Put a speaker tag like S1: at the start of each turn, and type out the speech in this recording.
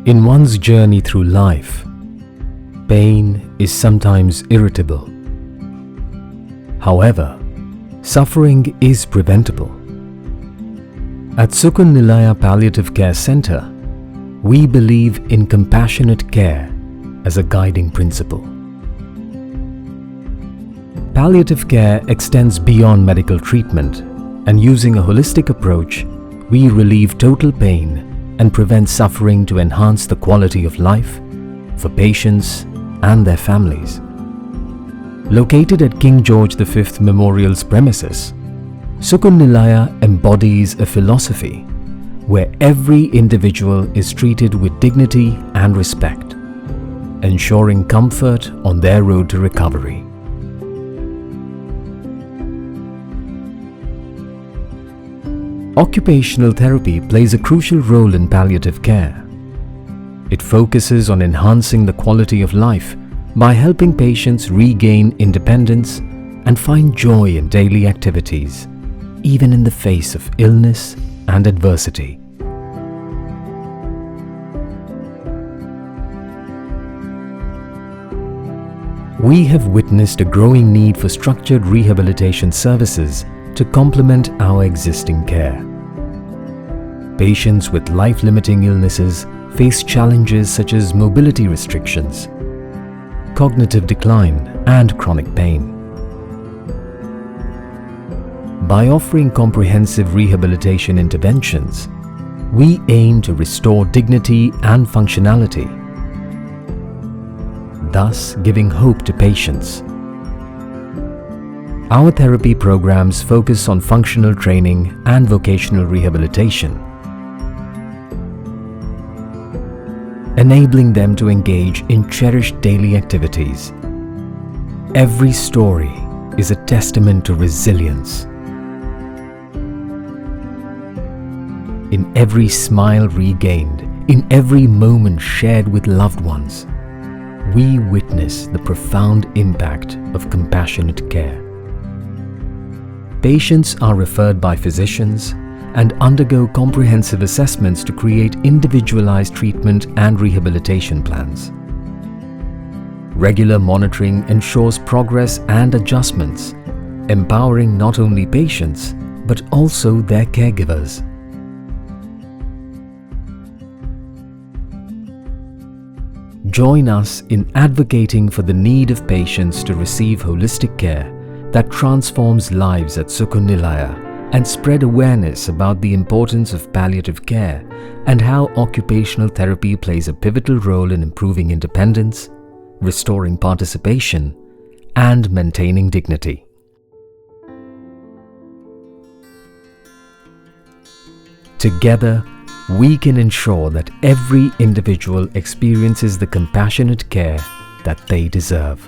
S1: In one's journey through life, pain is sometimes irritable. However, suffering is preventable. At Sukoon Nilaya Palliative Care Center, we believe in compassionate care as a guiding principle. Palliative care extends beyond medical treatment, and using a holistic approach, we relieve total pain and prevent suffering to enhance the quality of life for patients and their families. Located at King George V Memorial's premises, Sukoon Nilaya embodies a philosophy where every individual is treated with dignity and respect, ensuring comfort on their road to recovery. Occupational therapy plays a crucial role in palliative care. It focuses on enhancing the quality of life by helping patients regain independence and find joy in daily activities, even in the face of illness and adversity. We have witnessed a growing need for structured rehabilitation services to complement our existing care. Patients with life-limiting illnesses face challenges such as mobility restrictions, cognitive decline, and chronic pain. By offering comprehensive rehabilitation interventions, we aim to restore dignity and functionality, thus giving hope to patients. Our therapy programs focus on functional training and vocational rehabilitation, enabling them to engage in cherished daily activities. Every story is a testament to resilience. In every smile regained, in every moment shared with loved ones, we witness the profound impact of compassionate care. Patients are referred by physicians and undergo comprehensive assessments to create individualized treatment and rehabilitation plans. Regular monitoring ensures progress and adjustments, empowering not only patients but also their caregivers. Join us in advocating for the need of patients to receive holistic care that transforms lives at Sukoon Nilaya, and spread awareness about the importance of palliative care and how occupational therapy plays a pivotal role in improving independence, restoring participation, and maintaining dignity. Together, we can ensure that every individual experiences the compassionate care that they deserve.